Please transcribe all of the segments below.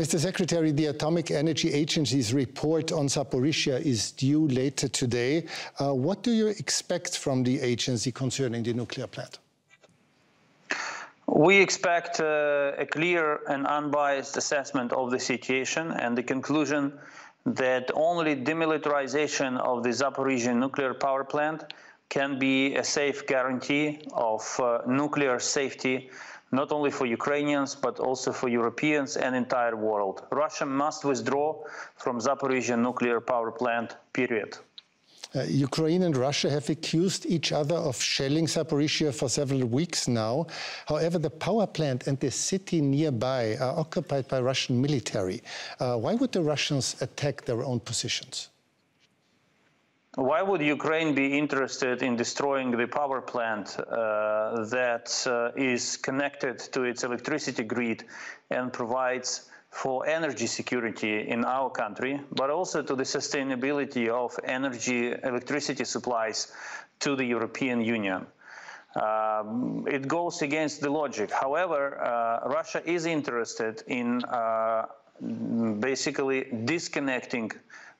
Mr. Secretary, the Atomic Energy Agency's report on Zaporizhzhia is due later today. What do you expect from the agency concerning the nuclear plant? We expect a clear and unbiased assessment of the situation and the conclusion that only demilitarization of the Zaporizhzhia nuclear power plant can be a safe guarantee of nuclear safety, not only for Ukrainians, but also for Europeans and entire world. Russia must withdraw from Zaporizhzhia nuclear power plant, period. Ukraine and Russia have accused each other of shelling Zaporizhzhia for several weeks now. However, the power plant and the city nearby are occupied by Russian military. Why would the Russians attack their own positions? Why would Ukraine be interested in destroying the power plant that is connected to its electricity grid and provides for energy security in our country, but also to the sustainability of electricity supplies to the European Union? It goes against the logic. However, Russia is interested in basically disconnecting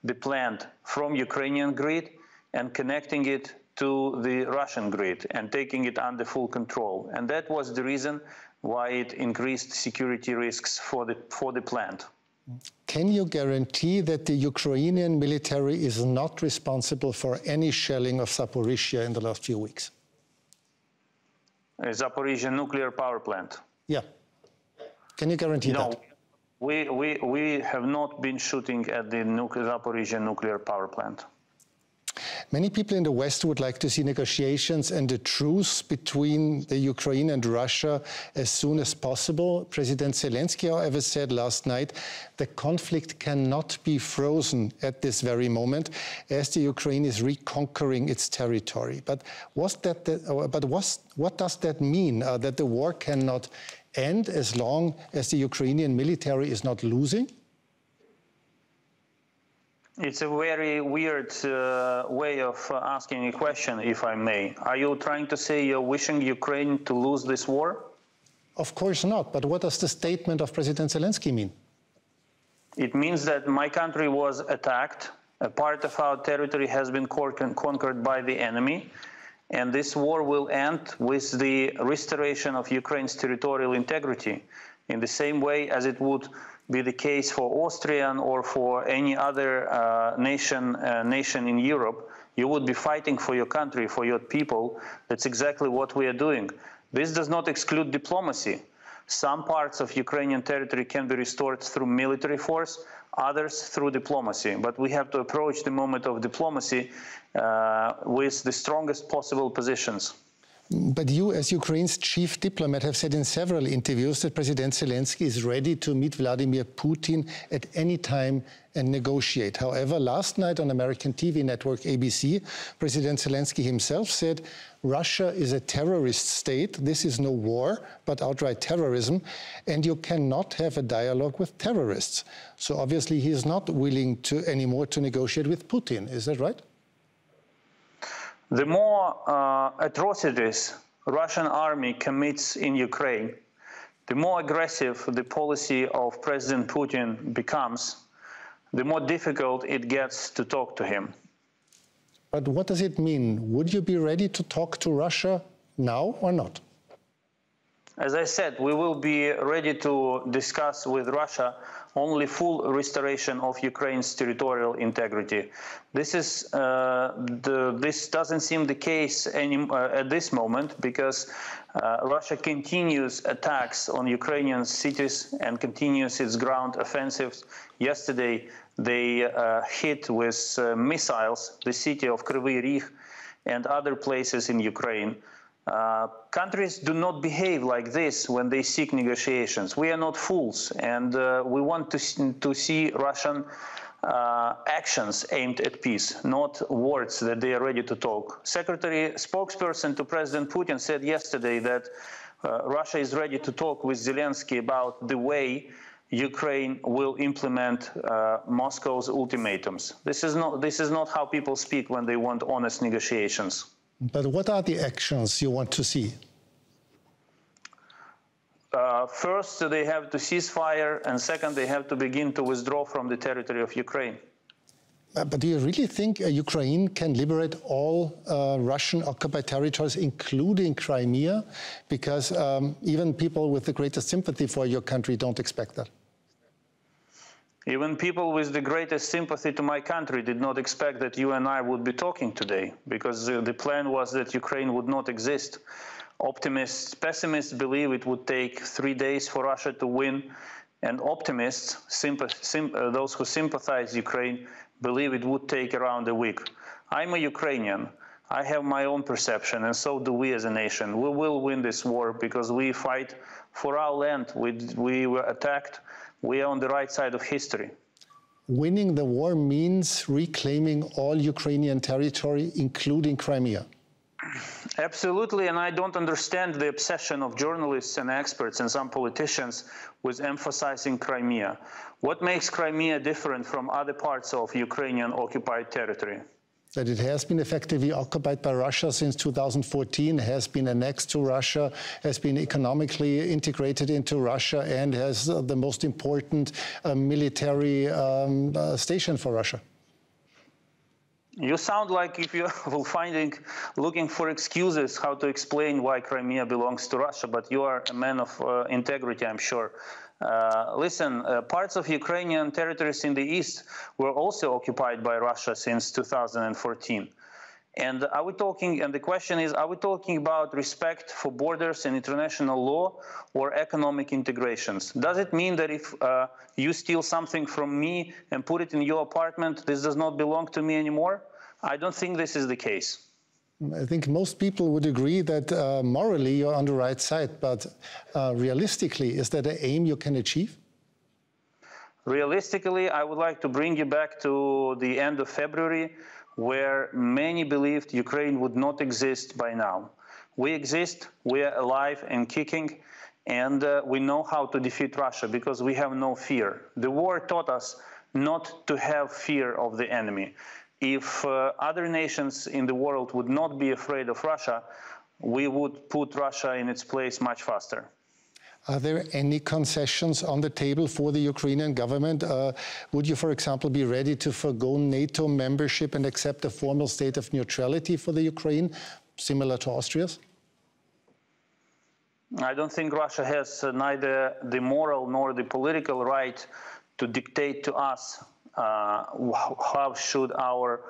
the plant from Ukrainian grid and connecting it to the Russian grid and taking it under full control. And that was the reason why it increased security risks for the plant. Can you guarantee that the Ukrainian military is not responsible for any shelling of Zaporizhzhia in the last few weeks? Zaporizhzhia nuclear power plant? Yeah. Can you guarantee that? No. We have not been shooting at the Zaporizhzhia nuclear power plant. Many people in the West would like to see negotiations and a truce between the Ukraine and Russia as soon as possible. President Zelensky, however, said last night the conflict cannot be frozen at this very moment as the Ukraine is reconquering its territory. But what does that mean? That the war cannot end as long as the Ukrainian military is not losing? It's a very weird way of asking a question, if I may. Are you trying to say you're wishing Ukraine to lose this war? Of course not. But what does the statement of President Zelensky mean? It means that my country was attacked. A part of our territory has been conquered by the enemy. And this war will end with the restoration of Ukraine's territorial integrity in the same way as it would be the case for Austrian or for any other nation in Europe. You would be fighting for your country, for your people. That's exactly what we are doing. This does not exclude diplomacy. Some parts of Ukrainian territory can be restored through military force, others through diplomacy. But we have to approach the moment of diplomacy with the strongest possible positions. But you, as Ukraine's chief diplomat, have said in several interviews that President Zelensky is ready to meet Vladimir Putin at any time and negotiate. However, last night on American TV network ABC, President Zelensky himself said Russia is a terrorist state. This is no war, but outright terrorism, and you cannot have a dialogue with terrorists. So obviously he is not willing anymore to negotiate with Putin. Is that right? The more atrocities Russian army commits in Ukraine, the more aggressive the policy of President Putin becomes, the more difficult it gets to talk to him. But what does it mean? Would you be ready to talk to Russia now or not? As I said, we will be ready to discuss with Russia only full restoration of Ukraine's territorial integrity. This doesn't seem the case at this moment because Russia continues attacks on Ukrainian cities and continues its ground offensives. Yesterday, they hit with missiles the city of Kryvyi Rih and other places in Ukraine. Countries do not behave like this when they seek negotiations. We are not fools, and we want to see Russian actions aimed at peace, not words that they are ready to talk. Spokesperson to President Putin said yesterday that Russia is ready to talk with Zelensky about the way Ukraine will implement Moscow's ultimatums. This is not how people speak when they want honest negotiations. But what are the actions you want to see? First, they have to cease fire, and second, they have to begin to withdraw from the territory of Ukraine. But do you really think Ukraine can liberate all Russian-occupied territories, including Crimea? Because even people with the greatest sympathy for your country don't expect that. Even people with the greatest sympathy to my country did not expect that you and I would be talking today, because the plan was that Ukraine would not exist. Optimists, pessimists believe it would take 3 days for Russia to win, and optimists, those who sympathize Ukraine, believe it would take around a week. I'm a Ukrainian. I have my own perception, and so do we as a nation. We will win this war because we fight for our land. We were attacked. We are on the right side of history. Winning the war means reclaiming all Ukrainian territory, including Crimea. Absolutely, and I don't understand the obsession of journalists and experts and some politicians with emphasizing Crimea. What makes Crimea different from other parts of Ukrainian occupied territory? That it has been effectively occupied by Russia since 2014, has been annexed to Russia, has been economically integrated into Russia, and has the most important military station for Russia. You sound like if you were looking for excuses how to explain why Crimea belongs to Russia, but you are a man of integrity, I'm sure. Listen, parts of Ukrainian territories in the east were also occupied by Russia since 2014. And are we talking, and the question is, are we talking about respect for borders and international law or economic integrations? Does it mean that if you steal something from me and put it in your apartment, this does not belong to me anymore? I don't think this is the case. I think most people would agree that morally you're on the right side, but realistically, is that an aim you can achieve? Realistically, I would like to bring you back to the end of February, where many believed Ukraine would not exist by now. We exist, we are alive and kicking, and we know how to defeat Russia because we have no fear. The war taught us not to have fear of the enemy. If other nations in the world would not be afraid of Russia, we would put Russia in its place much faster. Are there any concessions on the table for the Ukrainian government? Would you, for example, be ready to forgo NATO membership and accept a formal state of neutrality for the Ukraine, similar to Austria's? I don't think Russia has neither the moral nor the political right to dictate to us how should our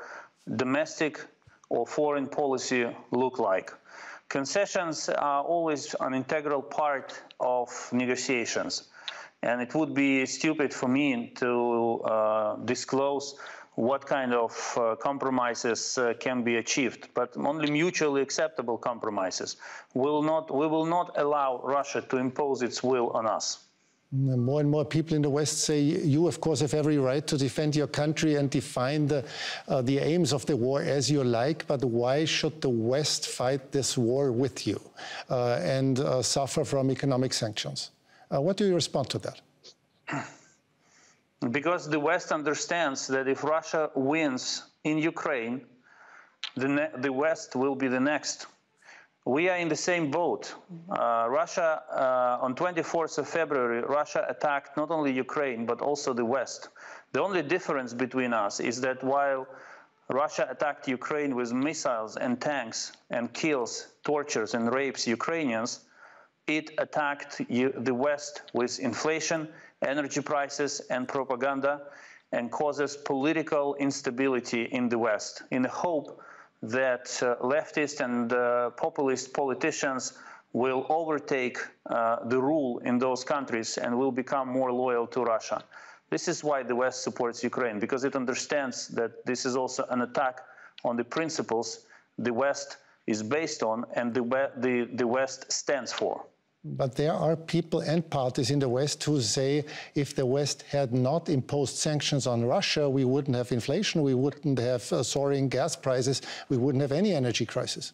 domestic or foreign policy look like. Concessions are always an integral part of negotiations, and it would be stupid for me to disclose what kind of compromises can be achieved, but only mutually acceptable compromises. We will not allow Russia to impose its will on us. More and more people in the West say you, of course, have every right to defend your country and define the aims of the war as you like, but why should the West fight this war with you and suffer from economic sanctions? What do you respond to that? Because the West understands that if Russia wins in Ukraine, the West will be the next. We are in the same boat. Russia, on 24th of February, Russia attacked not only Ukraine, but also the West. The only difference between us is that while Russia attacked Ukraine with missiles and tanks and kills, tortures and rapes Ukrainians, it attacked the West with inflation, energy prices and propaganda, and causes political instability in the West in the hope that leftist and populist politicians will overtake the rule in those countries and will become more loyal to Russia. This is why the West supports Ukraine, because it understands that this is also an attack on the principles the West is based on and the West stands for. But there are people and parties in the West who say if the West had not imposed sanctions on Russia, we wouldn't have inflation, we wouldn't have soaring gas prices, we wouldn't have any energy crisis.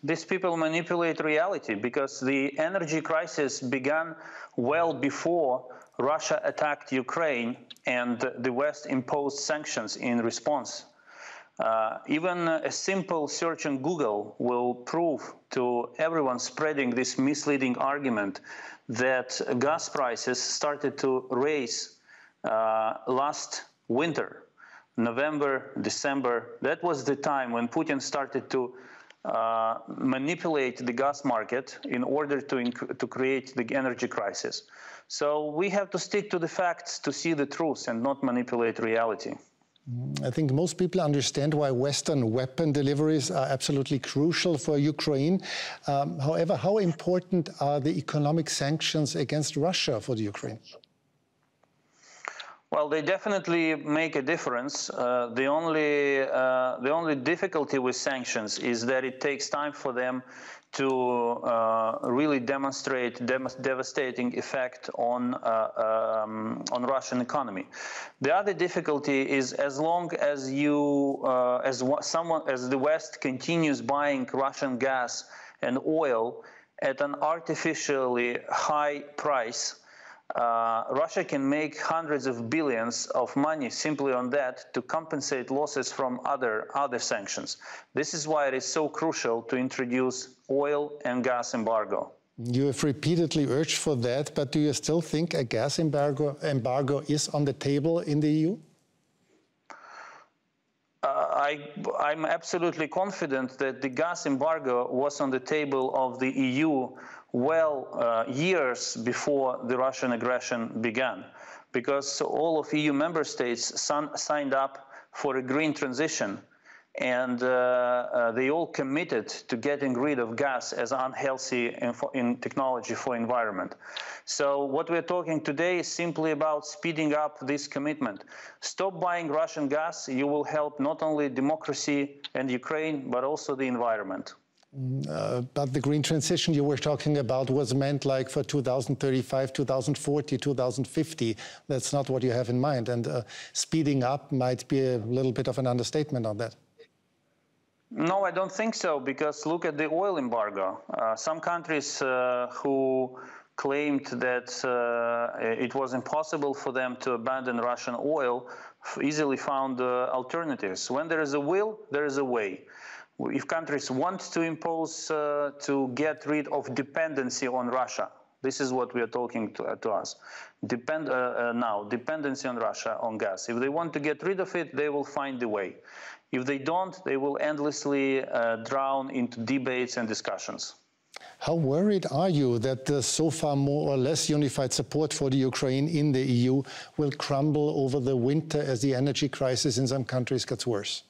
These people manipulate reality because the energy crisis began well before Russia attacked Ukraine and the West imposed sanctions in response. Even a simple search on Google will prove to everyone spreading this misleading argument that gas prices started to rise last winter, November, December. That was the time when Putin started to manipulate the gas market in order to create the energy crisis. So we have to stick to the facts to see the truth and not manipulate reality. I think most people understand why Western weapon deliveries are absolutely crucial for Ukraine. However, how important are the economic sanctions against Russia for the Ukraine? Well, they definitely make a difference. The only difficulty with sanctions is that it takes time for them to really demonstrate devastating effect on Russian economy. The other difficulty is as long as as the West continues buying Russian gas and oil at an artificially high price, Russia can make hundreds of billions of money simply on that to compensate losses from other sanctions. This is why it is so crucial to introduce oil and gas embargo. You have repeatedly urged for that, but do you still think a gas embargo is on the table in the EU? I'm absolutely confident that the gas embargo was on the table of the EU years before the Russian aggression began, because all of EU member states signed up for a green transition, and they all committed to getting rid of gas as unhealthy in technology for environment. So what we're talking today is simply about speeding up this commitment. Stop buying Russian gas. You will help not only democracy and Ukraine, but also the environment. But the green transition you were talking about was meant like for 2035, 2040, 2050. That's not what you have in mind. And speeding up might be a little bit of an understatement on that. No, I don't think so, because look at the oil embargo. Some countries who claimed that it was impossible for them to abandon Russian oil easily found alternatives. When there is a will, there is a way. If countries want to impose, to get rid of dependency on Russia, this is what we are talking to us. Dependency on Russia, on gas. If they want to get rid of it, they will find the way. If they don't, they will endlessly drown into debates and discussions. How worried are you that the so far more or less unified support for the Ukraine in the EU will crumble over the winter as the energy crisis in some countries gets worse?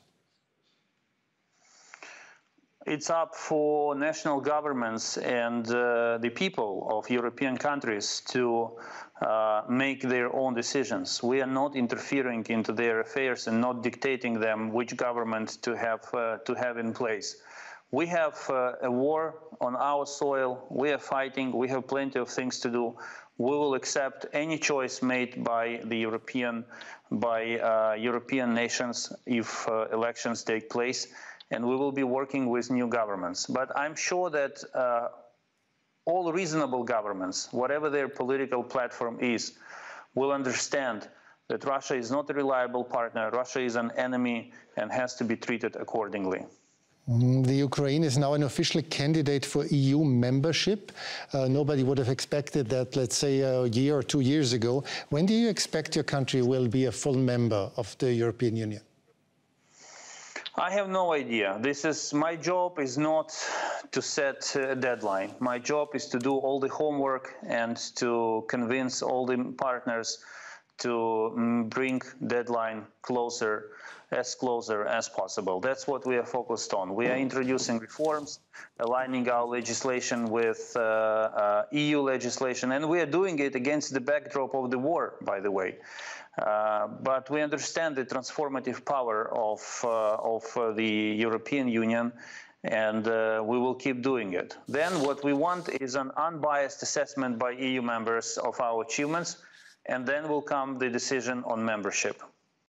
It's up for national governments and the people of European countries to make their own decisions. We are not interfering into their affairs and not dictating them which government to have in place. We have a war on our soil. We are fighting. We have plenty of things to do. We will accept any choice made by the European nations if elections take place. And we will be working with new governments. But I'm sure that all reasonable governments, whatever their political platform is, will understand that Russia is not a reliable partner. Russia is an enemy and has to be treated accordingly. The Ukraine is now an official candidate for EU membership. Nobody would have expected that, let's say, a year or 2 years ago. When do you expect your country will be a full member of the European Union? I have no idea. My job is not to set a deadline. My job is to do all the homework and to convince all the partners to bring deadline closer as possible. That's what we are focused on. We are introducing reforms, aligning our legislation with EU legislation, and we are doing it against the backdrop of the war, by the way. But we understand the transformative power of the European Union, and we will keep doing it. Then what we want is an unbiased assessment by EU members of our achievements, and then will come the decision on membership.